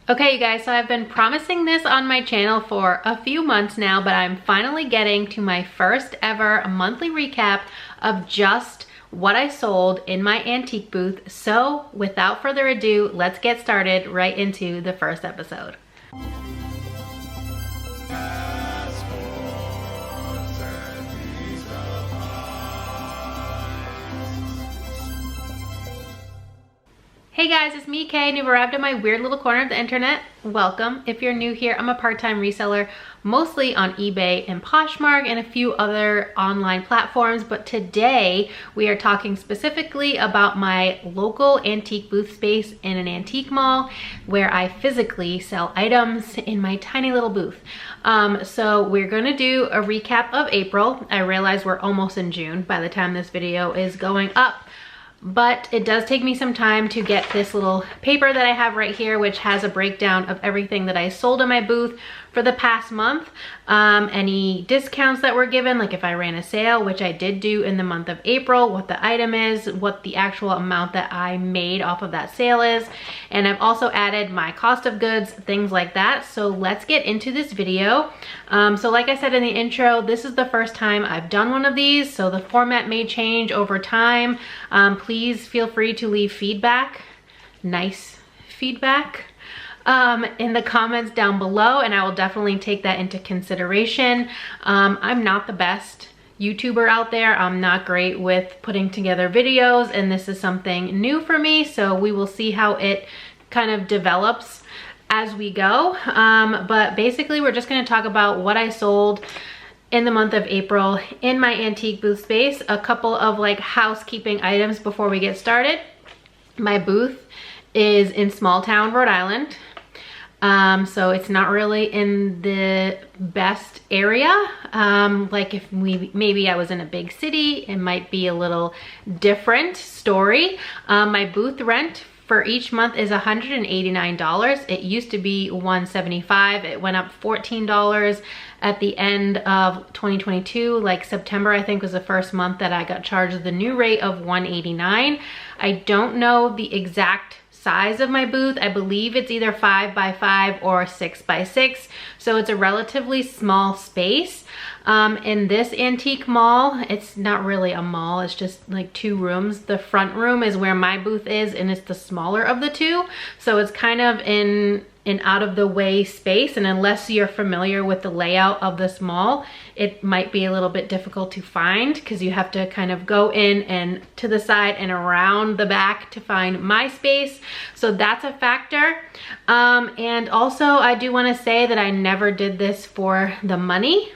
Okay, you guys, so I've been promising this on my channel for a few months now, but I'm finally getting to my first ever monthly recap of just what I sold in my antique booth. So without further ado, let's get started right into the first episode. Hey guys, it's me, Kay, and you've arrived at my weird little corner of the internet. Welcome. If you're new here, I'm a part-time reseller, mostly on eBay and Poshmark and a few other online platforms, but today we are talking specifically about my local antique booth space in an antique mall where I physically sell items in my tiny little booth. So we're gonna do a recap of April. I realize we're almost in June by the time this video is going up. But it does take me some time to get this little paper that I have right here, which has a breakdown of everything that I sold in my booth for the past month. Any discounts that were given, like if I ran a sale, which I did do in the month of April, what the item is, what the actual amount that I made off of that sale is. And I've also added my cost of goods, things like that. So let's get into this video. So like I said in the intro, this is the first time I've done one of these, so the format may change over time. Please feel free to leave feedback, nice feedback, in the comments down below, and I will definitely take that into consideration. I'm not the best YouTuber out there. I'm not great with putting together videos, and this is something new for me, so we will see how it kind of develops as we go. But basically we're just going to talk about what I sold in the month of April in my antique booth space. A couple of like housekeeping items before we get started. My booth is in small town Rhode Island. So it's not really in the best area. Like if maybe I was in a big city, it might be a little different story. My booth rent for each month is $189. It used to be $175. It went up $14 at the end of 2022. Like September, I think, was the first month that I got charged the new rate of $189. I don't know the exact size of my booth. I believe it's either 5 by 5 or 6 by 6. So it's a relatively small space. In this antique mall, it's not really a mall, it's just like two rooms. The front room is where my booth is, and it's the smaller of the two. So it's kind of in an out of the way space, and unless you're familiar with the layout of this mall, it might be a little bit difficult to find because you have to kind of go in and to the side and around the back to find my space. So that's a factor. And also I do want to say that I never did this for the money,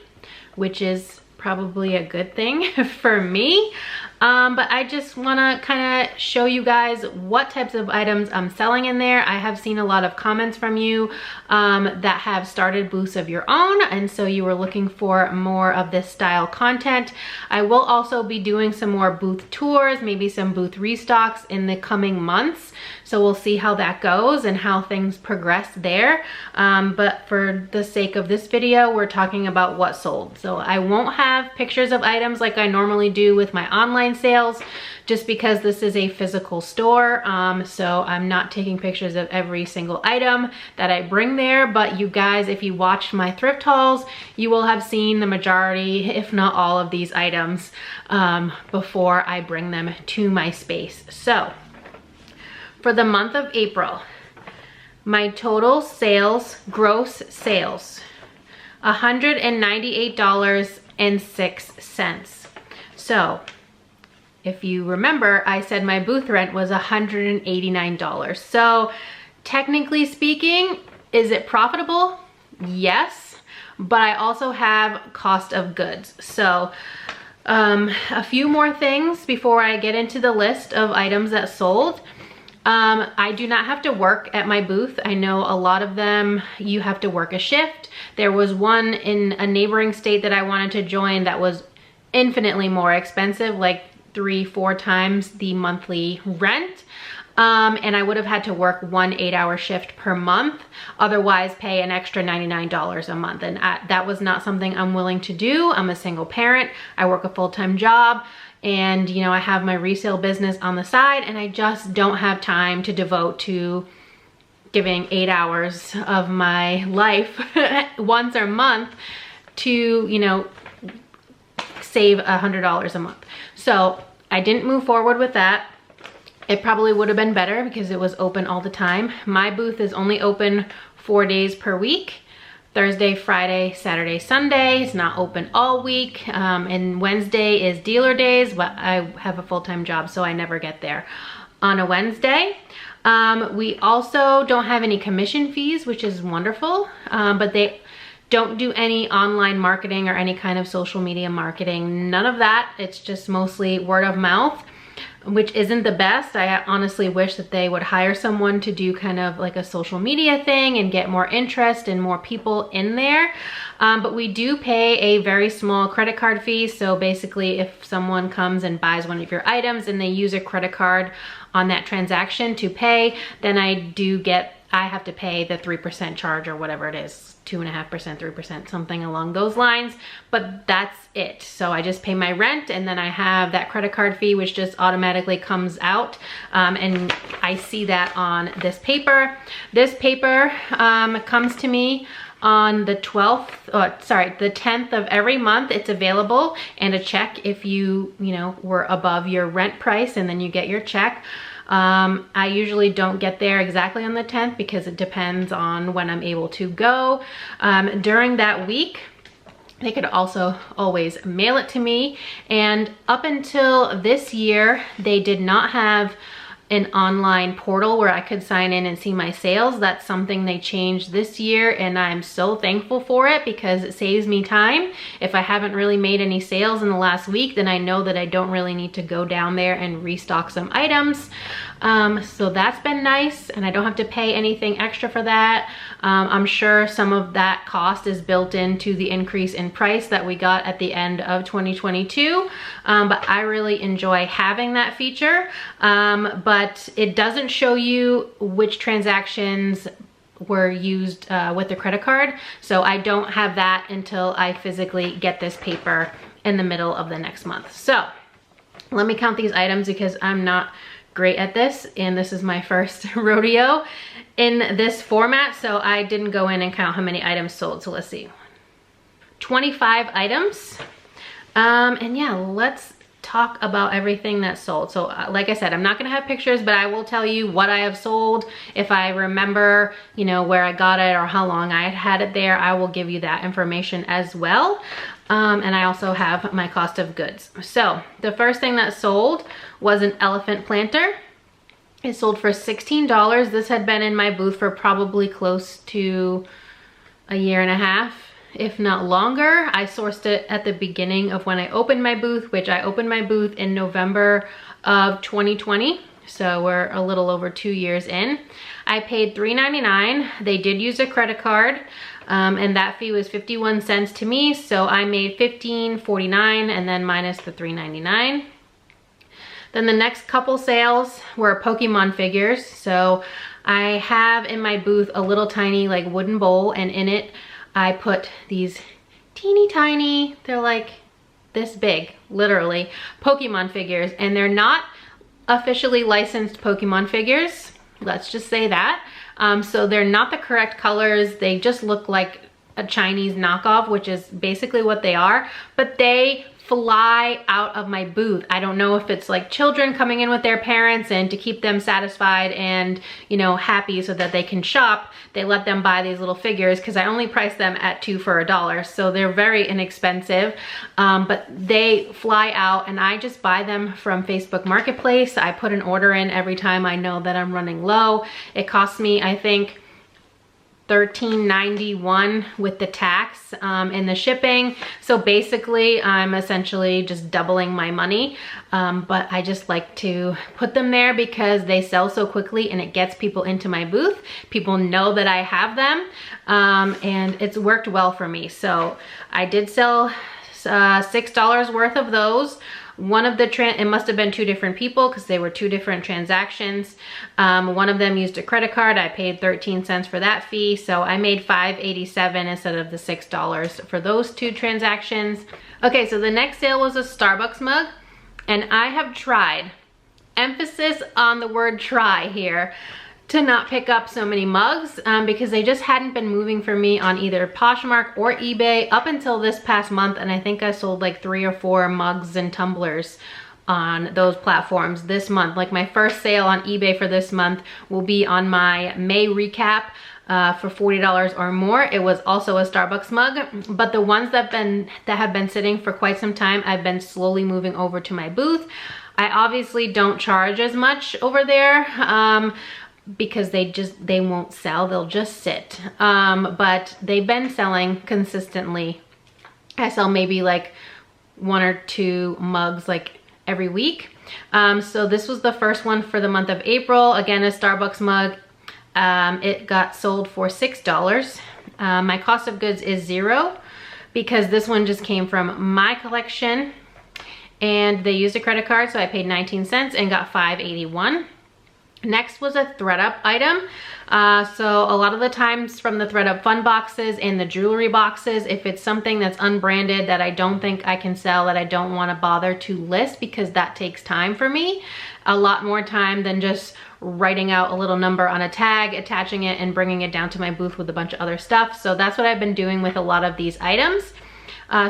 which is probably a good thing for me. But I just want to kind of show you guys what types of items I'm selling in there. I have seen a lot of comments from you that have started booths of your own, and so you were looking for more of this style content. I will also be doing some more booth tours, maybe some booth restocks in the coming months. So we'll see how that goes and how things progress there. But for the sake of this video, we're talking about what sold. So I won't have pictures of items like I normally do with my online sales, just because this is a physical store. So I'm not taking pictures of every single item that I bring there. But you guys, if you watched my thrift hauls, you will have seen the majority, if not all of these items before I bring them to my space. So for the month of April, my total sales, gross sales, $198.06. So if you remember, I said my booth rent was $189. So technically speaking, is it profitable? Yes, but I also have cost of goods. So a few more things before I get into the list of items that sold. I do not have to work at my booth. I know a lot of them, you have to work a shift. There was one in a neighboring state that I wanted to join that was infinitely more expensive, like 3-4 times the monthly rent. And I would have had to work 1 8-hour shift per month, otherwise pay an extra $99 a month. And that was not something I'm willing to do. I'm a single parent. I work a full-time job. And you know, I have my resale business on the side, and I just don't have time to devote to giving 8 hours of my life once a month to, you know, save $100 a month. So I didn't move forward with that. It probably would have been better because it was open all the time. My booth is only open 4 days per week. Thursday, Friday, Saturday, Sunday. It's not open all week. And Wednesday is dealer days, but I have a full-time job, so I never get there on a Wednesday. We also don't have any commission fees, which is wonderful, but they don't do any online marketing or any kind of social media marketing. None of that. It's just mostly word of mouth, which isn't the best. I honestly wish that they would hire someone to do kind of like a social media thing and get more interest and more people in there. But we do pay a very small credit card fee. So basically if someone comes and buys one of your items and they use a credit card on that transaction to pay, then I have to pay the 3% charge or whatever it is, 2.5%, 3%, something along those lines, but that's it. So I just pay my rent and then I have that credit card fee, which just automatically comes out. And I see that on this paper. This paper comes to me on the 10th of every month. It's available, and a check if you were above your rent price, and then you get your check. I usually don't get there exactly on the 10th because it depends on when I'm able to go. During that week, they could also always mail it to me. And up until this year, they did not have an online portal where I could sign in and see my sales. That's something they changed this year, and I'm so thankful for it because it saves me time. If I haven't really made any sales in the last week, then I know that I don't really need to go down there and restock some items. So that's been nice, and I don't have to pay anything extra for that. I'm sure some of that cost is built into the increase in price that we got at the end of 2022, but I really enjoy having that feature. But it doesn't show you which transactions were used with the credit card. So I don't have that until I physically get this paper in the middle of the next month. So let me count these items because I'm not great at this, and this is my first rodeo in this format, so I didn't go in and count how many items sold. So let's see, 25 items. And yeah, let's talk about everything that sold. So like I said, I'm not gonna have pictures, but I will tell you what I have sold. If I remember, where I got it or how long I had it there, I will give you that information as well. And I also have my cost of goods. So the first thing that sold was an elephant planter. It sold for $16. This had been in my booth for probably close to a year and a half, if not longer. I sourced it at the beginning of when I opened my booth, which I opened my booth in November of 2020. So we're a little over 2 years in. I paid $3.99. They did use a credit card, and that fee was 51 cents to me. So I made $15.49 and then minus the $3.99. Then the next couple sales were Pokemon figures. So I have in my booth a little tiny like wooden bowl, and in it I put these teeny tiny, they're like this big, literally, Pokemon figures, and they're not officially licensed Pokemon figures. Let's just say that. So they're not the correct colors. They just look like a Chinese knockoff, which is basically what they are, but they fly out of my booth. I don't know if it's like children coming in with their parents, and to keep them satisfied and happy so that they can shop, they let them buy these little figures, because I only price them at 2 for $1, so they're very inexpensive, but they fly out, and I just buy them from Facebook Marketplace. I put an order in every time I know that I'm running low. It costs me, I think, $13.91 with the tax and the shipping. So basically I'm essentially just doubling my money, but I just like to put them there because they sell so quickly and it gets people into my booth. People know that I have them, and it's worked well for me. So I did sell $6 worth of those. One of the, it must have been 2 different people because they were 2 different transactions. One of them used a credit card. I paid 13 cents for that fee. So I made $5.87 instead of the $6 for those 2 transactions. Okay, so the next sale was a Starbucks mug. And I have tried, emphasis on the word try here, to not pick up so many mugs because they just hadn't been moving for me on either Poshmark or eBay up until this past month, and I think I sold like 3 or 4 mugs and tumblers on those platforms this month. Like my first sale on eBay for this month will be on my May recap for $40 or more. It was also a Starbucks mug, but the ones that have been sitting for quite some time, I've been slowly moving over to my booth. I obviously don't charge as much over there because they won't sell, they'll just sit. But they've been selling consistently. I sell maybe like 1 or 2 mugs like every week. So this was the first one for the month of April. Again, a Starbucks mug. It got sold for $6. My cost of goods is 0 because this one just came from my collection and they used a credit card, so I paid 19 cents and got $5.81. Next was a ThredUp item. So a lot of the times from the ThredUp fun boxes and the jewelry boxes, if it's something that's unbranded that I don't think I can sell, that I don't want to bother to list because that takes time for me, a lot more time than just writing out a little number on a tag, attaching it and bringing it down to my booth with a bunch of other stuff. So that's what I've been doing with a lot of these items.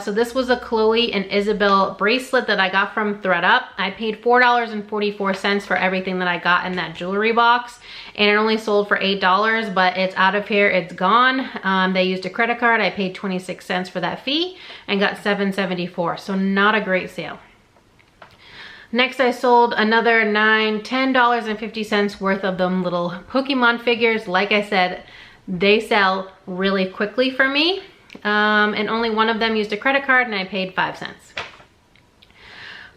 So this was a Chloe and Isabel bracelet that I got from ThredUp. I paid $4.44 for everything that I got in that jewelry box, and it only sold for $8, but it's out of here, it's gone. They used a credit card. I paid 26 cents for that fee and got $7.74, so not a great sale. Next, I sold another $10.50 worth of them little Pokemon figures. Like I said, they sell really quickly for me. And only one of them used a credit card and I paid 5 cents.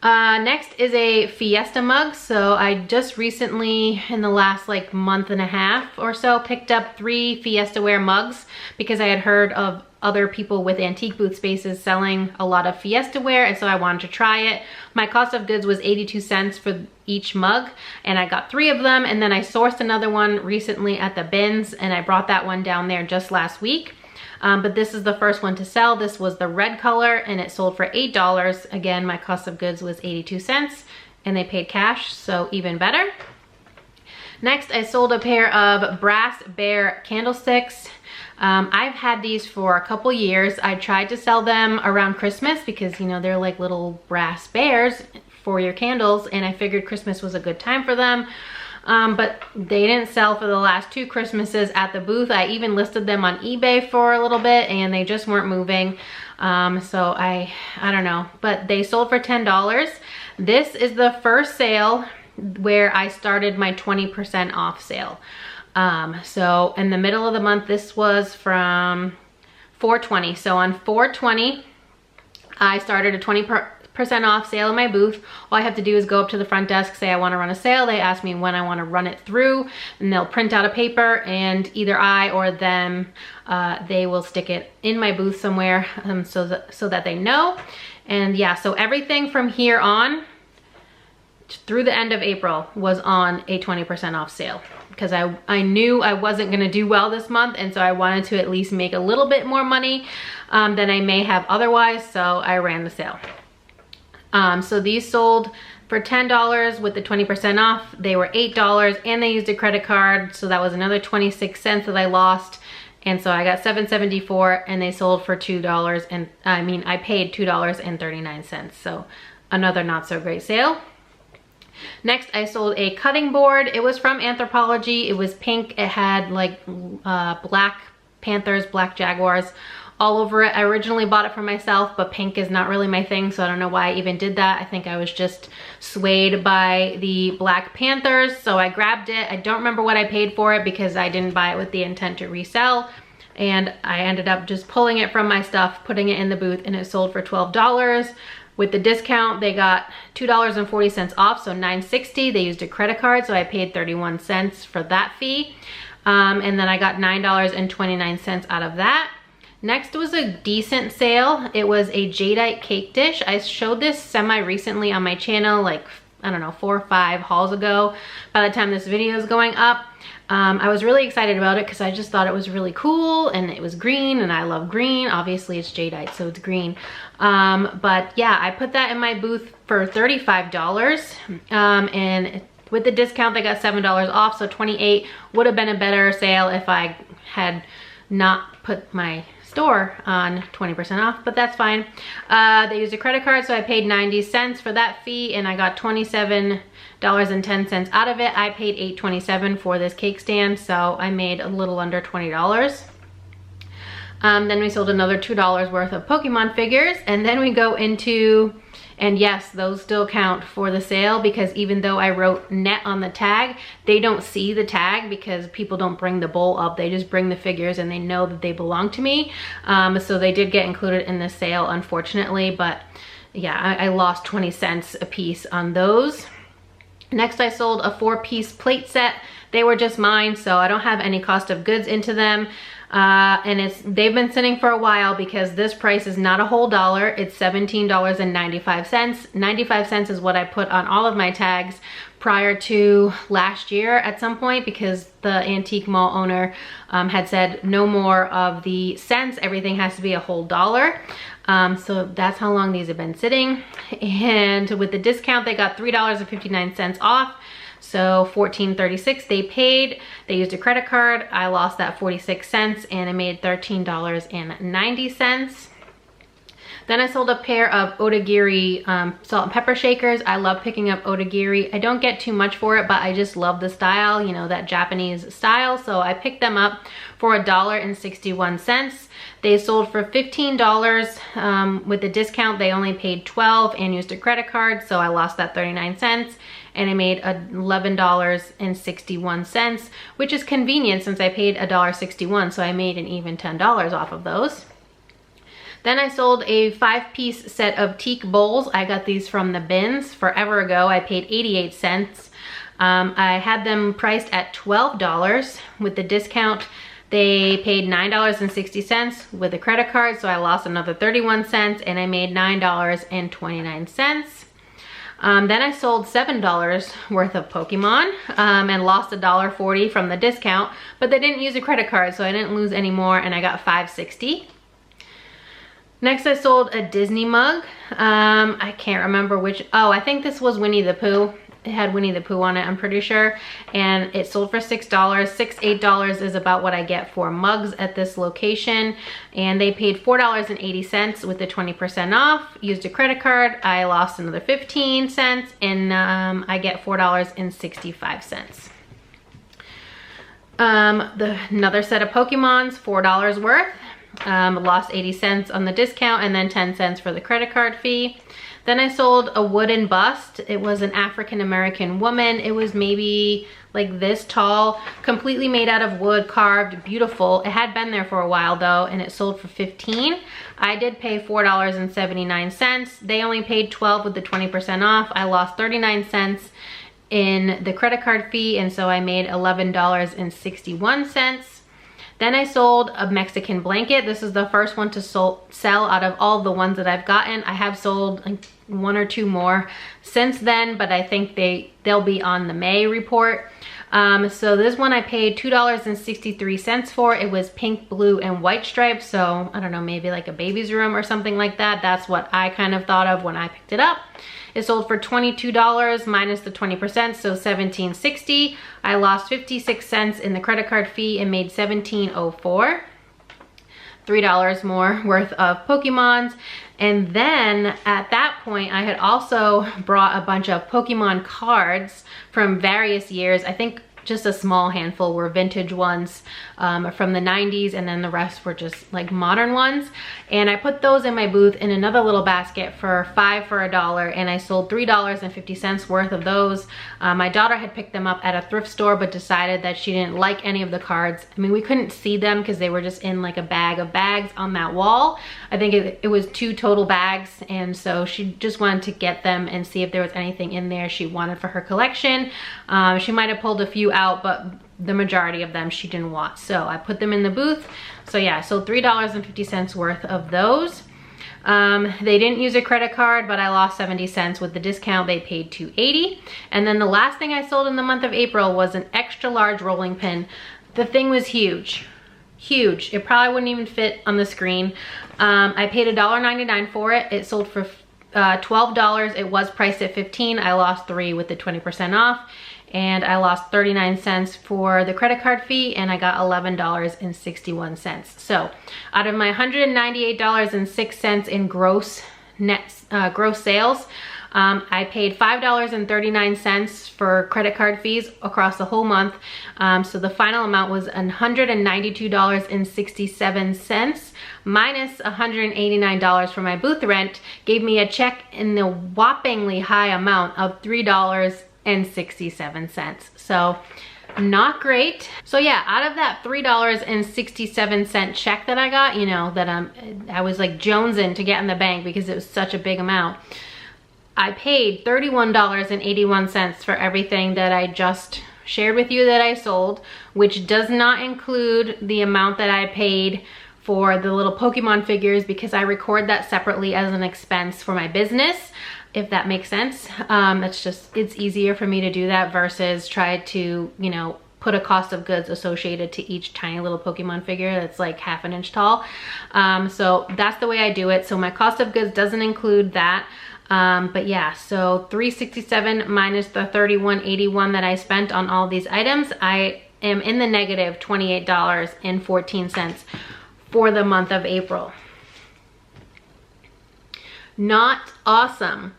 Next is a Fiesta mug. So I just recently, in the last like month and a half or so, picked up 3 Fiesta ware mugs because I had heard of other people with antique booth spaces selling a lot of Fiesta ware, and so I wanted to try it. My cost of goods was 82 cents for each mug, and I got 3 of them, and then I sourced another one recently at the bins, and I brought that one down there just last week. But this is the first one to sell. This was the red color and it sold for $8. Again, my cost of goods was 82 cents and they paid cash, so even better. Next, I sold a pair of brass bear candlesticks. I've had these for a couple years. I tried to sell them around Christmas because, you know, they're like little brass bears for your candles, and I figured Christmas was a good time for them. But they didn't sell for the last 2 Christmases at the booth. I even listed them on eBay for a little bit and they just weren't moving. So I don't know, but they sold for $10. This is the first sale where I started my 20% off sale. So in the middle of the month, this was from 4/20. So on 4/20, I started a 20% off sale in my booth. All I have to do is go up to the front desk, say I want to run a sale. They ask me when I want to run it through, and they'll print out a paper, and either I or them, they will stick it in my booth somewhere so that they know. And yeah, so everything from here on through the end of April was on a 20% off sale because I knew I wasn't going to do well this month, and so I wanted to at least make a little bit more money than I may have otherwise, so I ran the sale. So these sold for $10 with the 20% off. They were $8 and they used a credit card, so that was another 26 cents that I lost. And so I got $7.74 and they sold for $2, and I paid $2.39. So another not so great sale. Next, I sold a cutting board. It was from Anthropologie. It was pink. It had like black panthers, black jaguars all over it. I originally bought it for myself, but pink is not really my thing, so I don't know why I even did that. I think I was just swayed by the Black Panthers, so I grabbed it. I don't remember what I paid for it because I didn't buy it with the intent to resell, and I ended up just pulling it from my stuff, putting it in the booth, and it sold for $12. With the discount, they got $2.40 off, so $9.60. They used a credit card, so I paid 31 cents for that fee, and then I got $9.29 out of that. Next was a decent sale. It was a jadeite cake dish. I showed this semi-recently on my channel, like, I don't know, 4 or 5 hauls ago by the time this video is going up. I was really excited about it because I just thought it was really cool, and it was green, and I love green. Obviously it's jadeite, so it's green. But yeah, I put that in my booth for $35, and With the discount, they got $7 off, so 28 would have been a better sale if I had not put my store on 20% off, but that's fine. They used a credit card, so I paid 90 cents for that fee, and I got $27.10 out of it. I paid $8.27 for this cake stand, so I made a little under $20. Then we sold another $2 worth of Pokemon figures, and then we go into, and yes, those still count for the sale, because even though I wrote net on the tag, they don't see the tag because people don't bring the bowl up. They just bring the figures and they know that they belong to me. So they did get included in the sale, unfortunately, but yeah, I lost 20 cents a piece on those. Next, I sold a 4-piece plate set. They were just mine, so I don't have any cost of goods into them. And they've been sitting for a while because this price is not a whole dollar. It's $17.95. 95 cents is what I put on all of my tags prior to last year at some point, because the antique mall owner had said no more of the cents. Everything has to be a whole dollar. So that's how long these have been sitting. And with the discount, they got $3.59 off. So $14.36 they paid. They used a credit card. I lost that 46 cents and I made $13.90. Then I sold a pair of Otagiri salt and pepper shakers. I love picking up Otagiri. I don't get too much for it, but I just love the style, you know, that Japanese style. So I picked them up for $1.61. They sold for $15. With the discount, they only paid $12 and used a credit card. So I lost that 39 cents. And I made $11.61, which is convenient since I paid $1.61, so I made an even $10 off of those. Then I sold a 5-piece set of teak bowls. I got these from the bins forever ago. I paid 88 cents. I had them priced at $12. With the discount, they paid $9.60 with a credit card, so I lost another 31 cents and I made $9.29. Then I sold $7 worth of Pokemon and lost $1.40 from the discount, but they didn't use a credit card, so I didn't lose any more, and I got $5.60. Next, I sold a Disney mug. I can't remember which. Oh, I think this was Winnie the Pooh. It had Winnie the Pooh on it, I'm pretty sure. And it sold for $6. $8 is about what I get for mugs at this location. And they paid $4.80 with the 20% off. Used a credit card. I lost another 15 cents and I get $4.65. Another set of Pokemons, $4 worth. Lost 80 cents on the discount and then 10 cents for the credit card fee. Then I sold a wooden bust. It was an African-American woman. It was maybe like this tall, completely made out of wood, carved, beautiful. It had been there for a while though, and it sold for $15. I did pay $4.79. They only paid $12 with the 20% off. I lost 39 cents in the credit card fee, and so I made $11.61. Then I sold a Mexican blanket. This is the first one to sell out of all the ones that I've gotten. I have sold like 1 or 2 more since then, but I think they'll be on the May report. So this one I paid $2.63 for. It was pink, blue, and white stripes. So I don't know, maybe like a baby's room or something like that. That's what I kind of thought of when I picked it up. It sold for $22 minus the 20%, so $17.60. I lost 56 cents in the credit card fee and made $17.04. $3 more worth of Pokemons. And then at that point, I had also brought a bunch of Pokemon cards from various years. I think just a small handful were vintage ones from the 90s, and then the rest were just like modern ones. And I put those in my booth in another little basket for $5 for $1, and I sold $3.50 worth of those. My daughter had picked them up at a thrift store but decided that she didn't like any of the cards. I mean, we couldn't see them because they were just in like a bag of bags on that wall. I think it was 2 total bags, and so she just wanted to get them and see if there was anything in there she wanted for her collection. She might have pulled a few out, but the majority of them she didn't want, so I put them in the booth. So yeah, so $3.50 worth of those. They didn't use a credit card, but I lost 70 cents with the discount. They paid $2.80. And then the last thing I sold in the month of April was an extra large rolling pin. The thing was huge. It probably wouldn't even fit on the screen. I paid $1.99 for it. It sold for $12. It was priced at $15. I lost $3 with the 20% off. and I lost 39 cents for the credit card fee, and I got $11.61. So out of my $198.06 in gross sales, I paid $5.39 for credit card fees across the whole month. So the final amount was $192.67 minus $189 for my booth rent, gave me a check in the whoppingly high amount of $3.67. So not great. So yeah, out of that $3.67 check that I got, you know, that I was like jonesing to get in the bank because it was such a big amount, I paid $31.81 for everything that I just shared with you that I sold, which does not include the amount that I paid for the little Pokemon figures, because I record that separately as an expense for my business, if that makes sense. It's easier for me to do that versus try to, you know, put a cost of goods associated to each tiny little Pokemon figure that's like half an inch tall. So that's the way I do it. So my cost of goods doesn't include that. But yeah, so $367 minus the $31.81 that I spent on all these items, I am in the negative $28.14 for the month of April. Not awesome.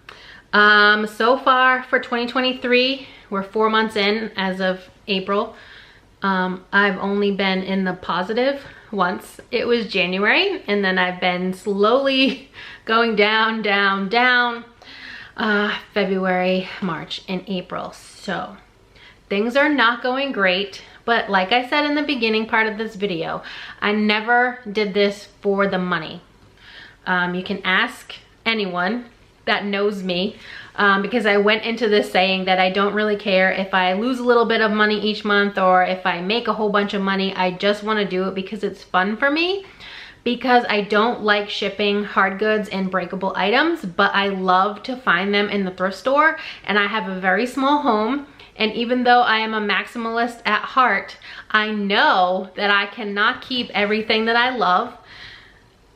So far for 2023, we're 4 months in as of April. I've only been in the positive once. It was January, and then I've been slowly going down, down, down, February, March, and April. So things are not going great, but like I said in the beginning part of this video, I never did this for the money. You can ask anyone that knows me, because I went into this saying that I don't really care if I lose a little bit of money each month or if I make a whole bunch of money. I just want to do it because it's fun for me, because I don't like shipping hard goods and breakable items, but I love to find them in the thrift store, and I have a very small home. And even though I am a maximalist at heart, I know that I cannot keep everything that I love.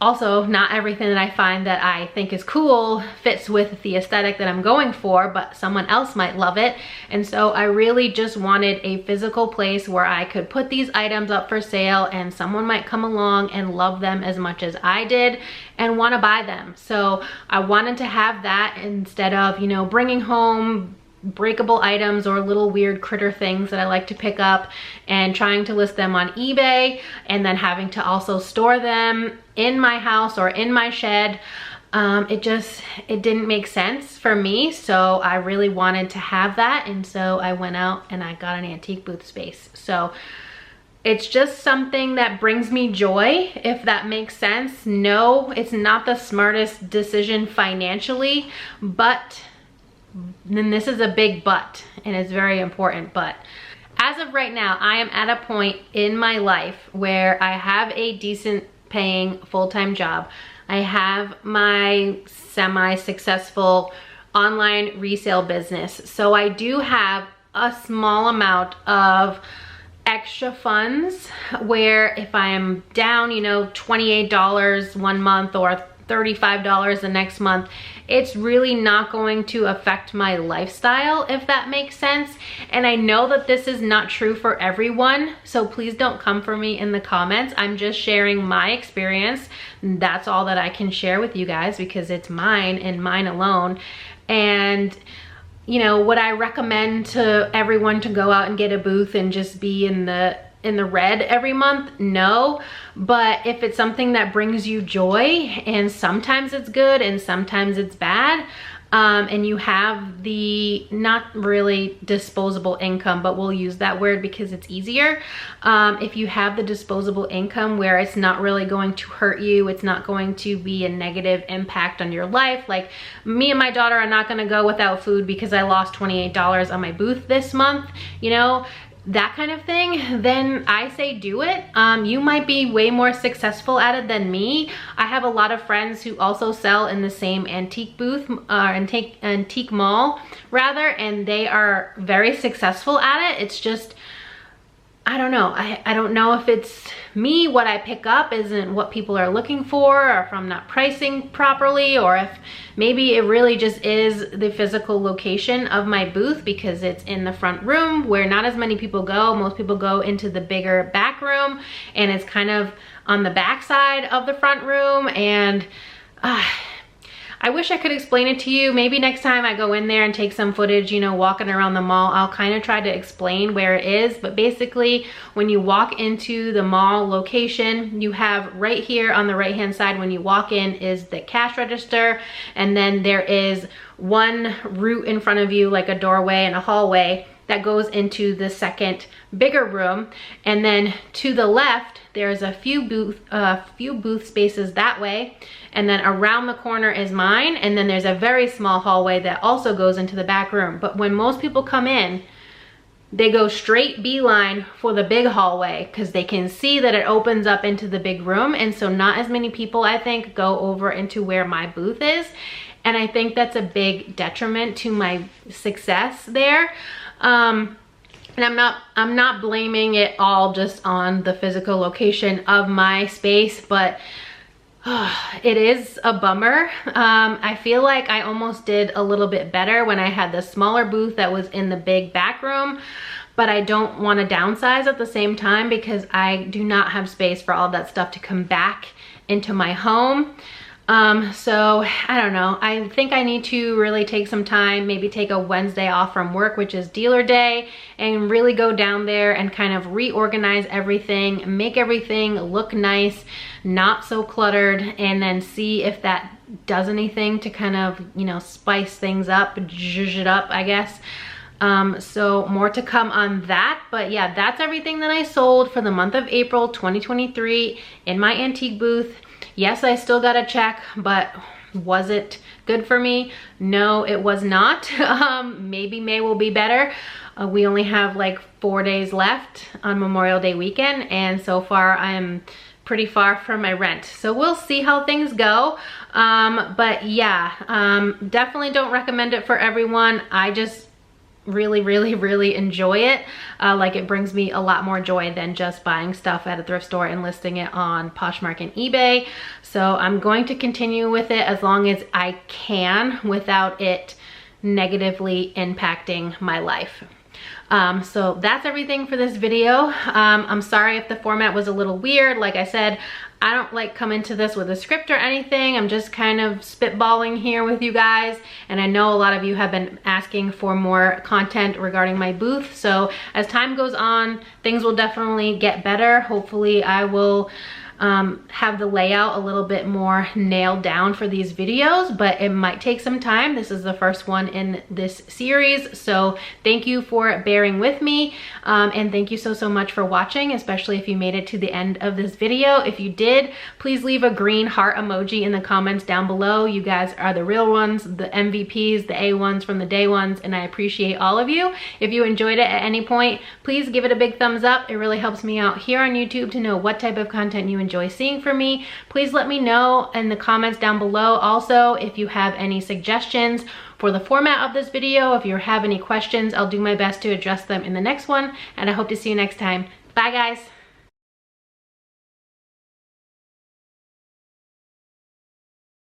Also, not everything that I find that I think is cool fits with the aesthetic that I'm going for, but someone else might love it. And so I really just wanted a physical place where I could put these items up for sale and someone might come along and love them as much as I did and want to buy them. So I wanted to have that instead of, you know, bringing home breakable items or little weird critter things that I like to pick up and trying to list them on eBay and then having to also store them in my house or in my shed. It didn't make sense for me, so I really wanted to have that, and so I went out and I got an antique booth space. So it's just something that brings me joy, if that makes sense. No, it's not the smartest decision financially, but then this is a big but, and it's very important. But as of right now, I am at a point in my life where I have a decent paying full-time job. I have my semi-successful online resale business. So I do have a small amount of extra funds where if I am down, you know, $28 one month or $35 the next month, it's really not going to affect my lifestyle, if that makes sense. And I know that this is not true for everyone, so please don't come for me in the comments. I'm just sharing my experience. That's all that I can share with you guys because it's mine and mine alone. And you know, would I recommend to everyone to go out and get a booth and just be in the red every month? No. But if it's something that brings you joy, and sometimes it's good and sometimes it's bad, and you have the not really disposable income, but we'll use that word because it's easier. If you have the disposable income where it's not really going to hurt you, it's not going to be a negative impact on your life. Like me and my daughter are not going to go without food because I lost $28 on my booth this month, you know, that kind of thing, then I say do it. You might be way more successful at it than me. I have a lot of friends who also sell in the same antique booth, antique mall rather, and they are very successful at it. It's just I don't know. I don't know if it's me, what I pick up isn't what people are looking for, or if I'm not pricing properly, or if maybe it really just is the physical location of my booth because it's in the front room where not as many people go. Most people go into the bigger back room, and it's kind of on the back side of the front room. And I wish I could explain it to you. Maybe next time I go in there and take some footage, you know, walking around the mall, I'll kind of try to explain where it is. But basically, when you walk into the mall location, you have right here on the right hand side when you walk in is the cash register, and then there is one route in front of you, like a doorway and a hallway that goes into the second bigger room. And then to the left, there's a few booth spaces that way, and then around the corner is mine, and then there's a very small hallway that also goes into the back room. But when most people come in, they go straight beeline for the big hallway because they can see that it opens up into the big room, and so not as many people, I think, go over into where my booth is, and I think that's a big detriment to my success there. And I'm not blaming it all just on the physical location of my space, but it is a bummer. I feel like I almost did a little bit better when I had the smaller booth that was in the big back room, but I don't want to downsize at the same time because I do not have space for all that stuff to come back into my home. So I don't know. I think I need to really take some time, maybe take a Wednesday off from work, which is dealer day, and really go down there and kind of reorganize everything, make everything look nice, not so cluttered, and then see if that does anything to kind of, you know, spice things up, zhuzh it up, I guess. So more to come on that, but yeah, that's everything that I sold for the month of April 2023 in my antique booth. Yes, I still got a check, but was it good for me? No, it was not. Maybe May will be better. We only have like 4 days left on Memorial Day weekend, and so far I'm pretty far from my rent. So we'll see how things go. But yeah, definitely don't recommend it for everyone. I just really enjoy it. Like, it brings me a lot more joy than just buying stuff at a thrift store and listing it on Poshmark and eBay. So I'm going to continue with it as long as I can without it negatively impacting my life. So that's everything for this video. I'm sorry if the format was a little weird. Like I said, I don't like come into this with a script or anything. I'm just kind of spitballing here with you guys. And I know a lot of you have been asking for more content regarding my booth. So as time goes on, things will definitely get better. Hopefully I will have the layout a little bit more nailed down for these videos, but it might take some time. This is the first one in this series, so thank you for bearing with me, and thank you so much for watching, especially if you made it to the end of this video. If you did, please leave a green heart emoji in the comments down below. You guys are the real ones, the MVPs, the A1s from the day ones, and I appreciate all of you. If you enjoyed it at any point, please give it a big thumbs up. It really helps me out here on YouTube to know what type of content you enjoy seeing from me. Please let me know in the comments down below also if you have any suggestions for the format of this video. If you have any questions, I'll do my best to address them in the next one, and I hope to see you next time. Bye guys.